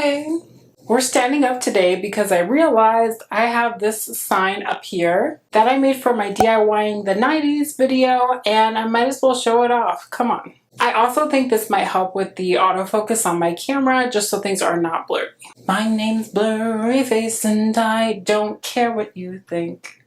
Hi! We're standing up today because I realized I have this sign up here that I made for my DIYing the 90s video, and I might as well show it off. Come on. I also think this might help with the autofocus on my camera, just so things are not blurry. My name's Blurry Face and I don't care what you think.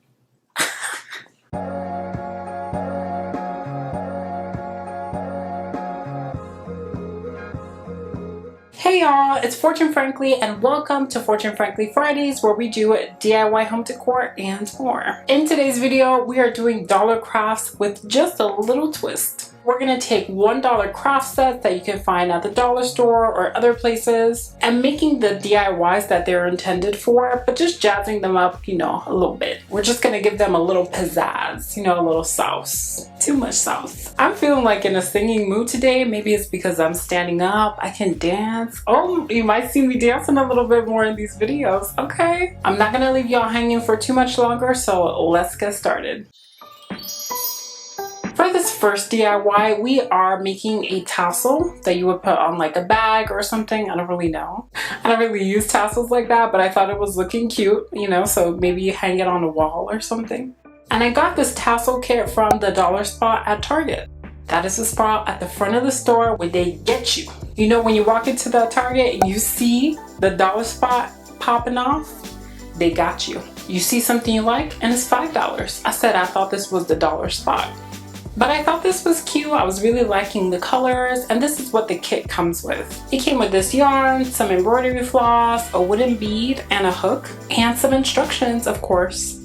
Hey y'all, it's Fortune Frankly and welcome to Fortune Frankly Fridays, where we do DIY home decor and more. In today's video, we are doing dollar crafts with just a little twist. We're gonna take $1 craft sets that you can find at the dollar store or other places and making the DIYs that they're intended for, but just jazzing them up, a little bit. We're just gonna give them a little pizzazz, a little sauce. Too much sauce. I'm feeling like in a singing mood today. Maybe it's because I'm standing up, I can dance. Oh, you might see me dancing a little bit more in these videos, okay? I'm not gonna leave y'all hanging for too much longer, so let's get started. For this first DIY, we are making a tassel that you would put on like a bag or something. I don't really know. I don't really use tassels like that, but I thought it was looking cute, so maybe you hang it on a wall or something. And I got this tassel kit from the dollar spot at Target. That is the spot at the front of the store where they get you. When you walk into the Target and you see the dollar spot popping off, they got you. You see something you like and it's $5. I thought this was the dollar spot. But I thought this was cute. I was really liking the colors, and this is what the kit comes with. It came with this yarn, some embroidery floss, a wooden bead, and a hook, and some instructions, of course.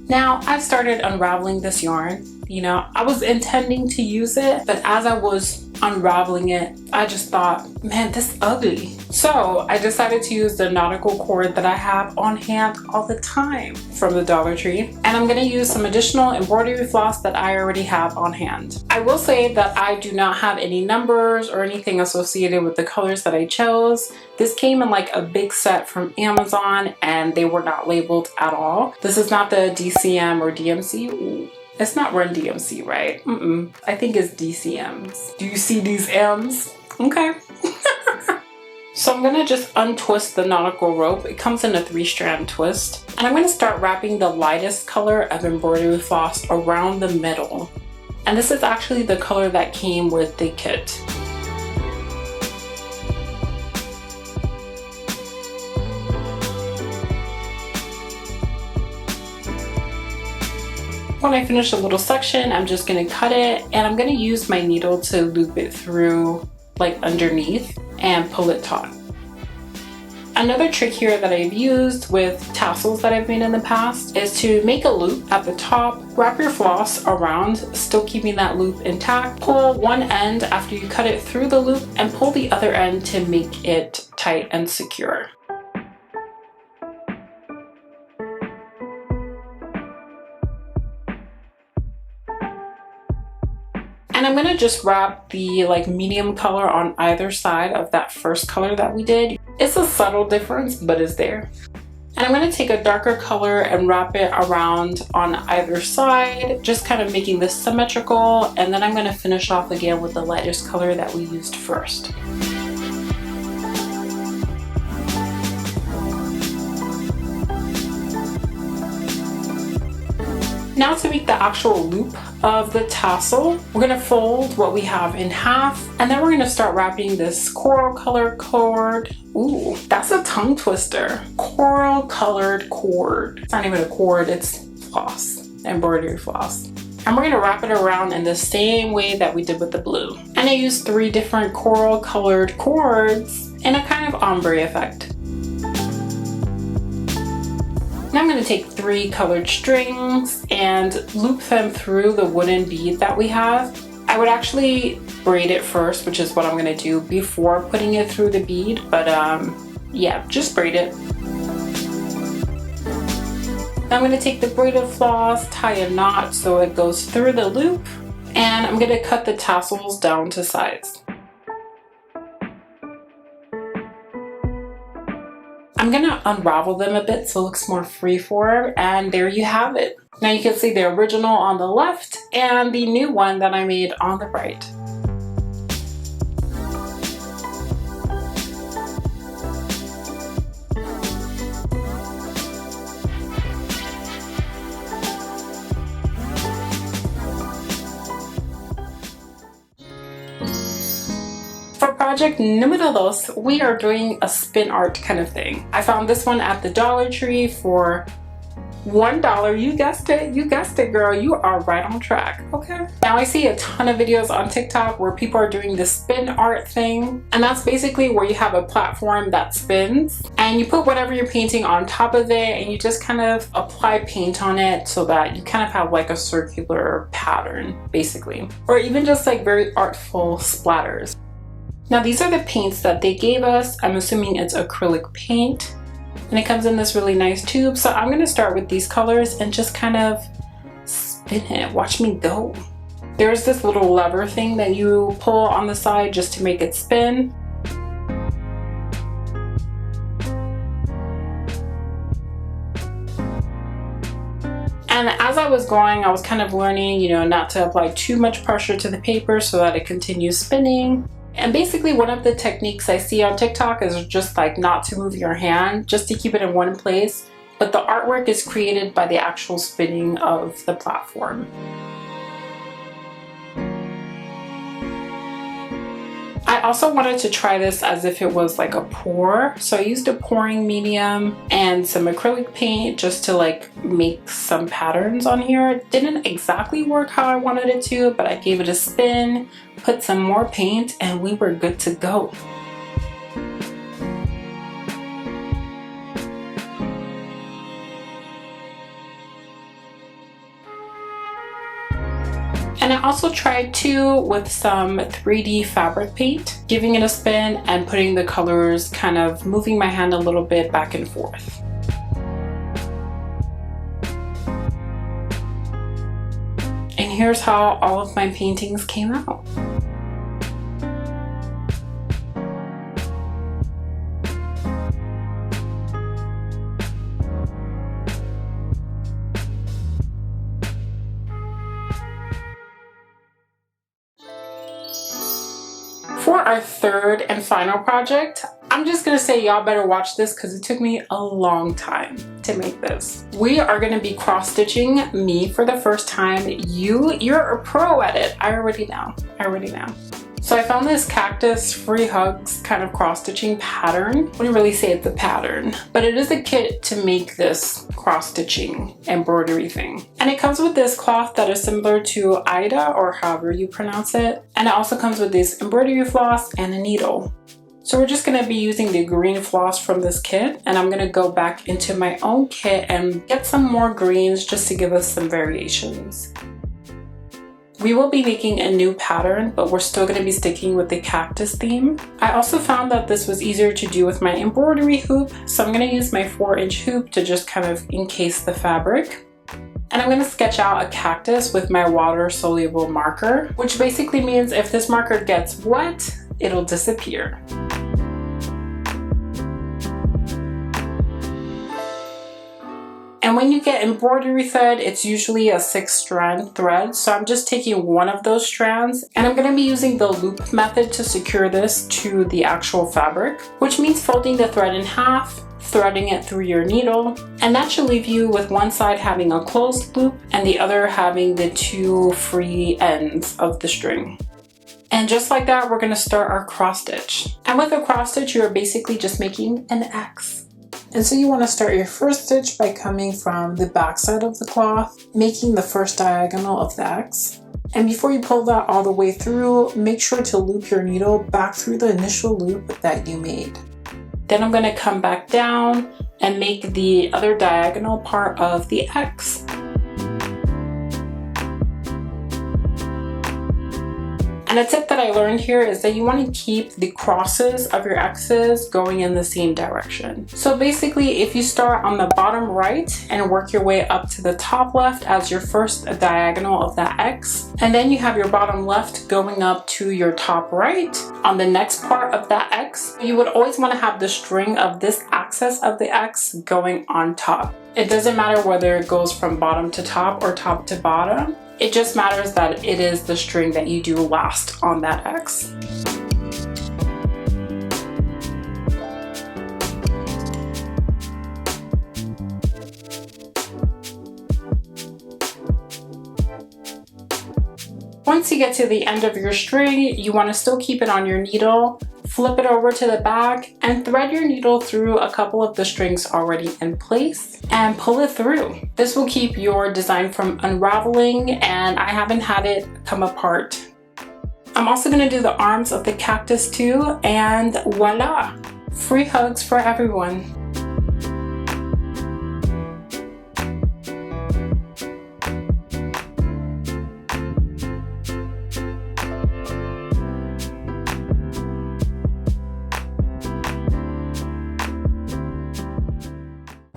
Now, I've started unraveling this yarn. I was intending to use it, but as I was unraveling it, I just thought, man, this is ugly. So I decided to use the nautical cord that I have on hand all the time from the Dollar Tree. And I'm gonna use some additional embroidery floss that I already have on hand. I will say that I do not have any numbers or anything associated with the colors that I chose. This came in like a big set from Amazon and they were not labeled at all. This is not the DCM or DMC. Ooh. It's not Run DMC, right? I think it's DCMs. Do you see these M's? Okay. So I'm gonna just untwist the nautical rope. It comes in a 3-strand twist. And I'm gonna start wrapping the lightest color of embroidery floss around the middle. And this is actually the color that came with the kit. When I finish a little section, I'm just gonna cut it and I'm gonna use my needle to loop it through like underneath and pull it taut. Another trick here that I've used with tassels that I've made in the past is to make a loop at the top, wrap your floss around, still keeping that loop intact, pull one end after you cut it through the loop and pull the other end to make it tight and secure. And I'm gonna just wrap the medium color on either side of that first color that we did. It's a subtle difference, but it's there. And I'm gonna take a darker color and wrap it around on either side, just kind of making this symmetrical. And then I'm gonna finish off again with the lightest color that we used first. Now to make the actual loop of the tassel, we're gonna fold what we have in half, and then we're gonna start wrapping this coral colored cord. Ooh, that's a tongue twister. Coral colored cord. It's not even a cord, it's floss, embroidery floss. And we're gonna wrap it around in the same way that we did with the blue. And I used 3 different coral colored cords in a kind of ombre effect. Now I'm going to take 3 colored strings and loop them through the wooden bead that we have. I would actually braid it first, which is what I'm going to do before putting it through the bead, but yeah, just braid it. Now I'm going to take the braided floss, tie a knot so it goes through the loop, and I'm going to cut the tassels down to size. I'm gonna unravel them a bit so it looks more freeform, and there you have it. Now you can see the original on the left and the new one that I made on the right. project número 2, we are doing a spin art kind of thing. I found this one at the Dollar Tree for $1. You guessed it, girl. You are right on track. Okay. Now I see a ton of videos on TikTok where people are doing the spin art thing, and that's basically where you have a platform that spins and you put whatever you're painting on top of it and you just kind of apply paint on it so that you kind of have like a circular pattern basically, or even just like very artful splatters. Now these are the paints that they gave us. I'm assuming it's acrylic paint. And it comes in this really nice tube. So I'm gonna start with these colors and just kind of spin it. Watch me go. There's this little lever thing that you pull on the side just to make it spin. And as I was going, I was kind of learning, you know, not to apply too much pressure to the paper so that it continues spinning. And basically one of the techniques I see on TikTok is just like not to move your hand, just to keep it in one place. But the artwork is created by the actual spinning of the platform. I also wanted to try this as if it was like a pour. So I used a pouring medium and some acrylic paint just to like make some patterns on here. It didn't exactly work how I wanted it to, but I gave it a spin, put some more paint, and we were good to go. And I also tried too with some 3D fabric paint, giving it a spin and putting the colors, kind of moving my hand a little bit back and forth. And here's how all of my paintings came out. For our third and final project, I'm just gonna say y'all better watch this because it took me a long time to make this. We are gonna be cross-stitching me for the first time. You're a pro at it. I already know. So I found this cactus free hugs kind of cross-stitching pattern. I wouldn't really say it's a pattern, but it is a kit to make this cross-stitching embroidery thing. And it comes with this cloth that is similar to Ida, or however you pronounce it. And it also comes with this embroidery floss and a needle. So we're just gonna be using the green floss from this kit, and I'm gonna go back into my own kit and get some more greens just to give us some variations. We will be making a new pattern, but we're still going to be sticking with the cactus theme. I also found that this was easier to do with my embroidery hoop, so I'm going to use my 4-inch hoop to just kind of encase the fabric. And I'm going to sketch out a cactus with my water-soluble marker, which basically means if this marker gets wet, it'll disappear. And when you get embroidery thread, it's usually a 6-strand thread. So I'm just taking one of those strands, and I'm gonna be using the loop method to secure this to the actual fabric, which means folding the thread in half, threading it through your needle, and that should leave you with one side having a closed loop and the other having the 2 free ends of the string. And just like that, we're gonna start our cross stitch. And with a cross stitch, you're basically just making an X. And so you want to start your first stitch by coming from the back side of the cloth, making the first diagonal of the X. And before you pull that all the way through, make sure to loop your needle back through the initial loop that you made. Then I'm going to come back down and make the other diagonal part of the X. And a tip that I learned here is that you want to keep the crosses of your X's going in the same direction. So basically, if you start on the bottom right and work your way up to the top left as your first diagonal of that X, and then you have your bottom left going up to your top right on the next part of that X, you would always want to have the string of this axis of the X going on top. It doesn't matter whether it goes from bottom to top or top to bottom. It just matters that it is the string that you do last on that X. Once you get to the end of your string, you want to still keep it on your needle flip it over to the back and thread your needle through a couple of the strings already in place and pull it through. This will keep your design from unraveling, and I haven't had it come apart. I'm also going to do the arms of the cactus too, and voila! Free hugs for everyone.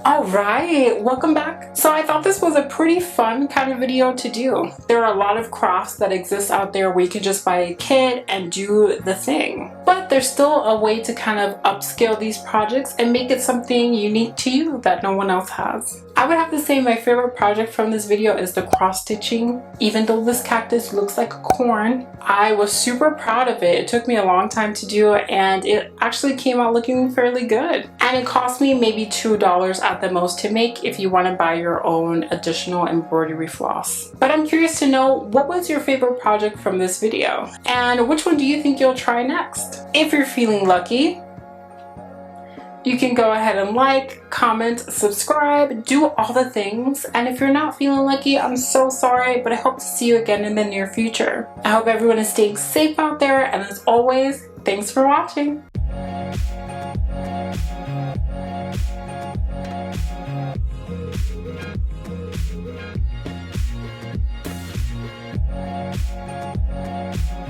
Alright, welcome back. So I thought this was a pretty fun kind of video to do. There are a lot of crafts that exist out there where you can just buy a kit and do the thing. But there's still a way to kind of upscale these projects and make it something unique to you that no one else has. I would have to say my favorite project from this video is the cross stitching. Even though this cactus looks like a corn, I was super proud of it. It took me a long time to do and it actually came out looking fairly good. And it cost me maybe $2 at the most to make if you want to buy your own additional embroidery floss. But I'm curious to know, what was your favorite project from this video? And which one do you think you'll try next? If you're feeling lucky, you can go ahead and like, comment, subscribe, do all the things. And if you're not feeling lucky, I'm so sorry, but I hope to see you again in the near future. I hope everyone is staying safe out there, and as always, thanks for watching.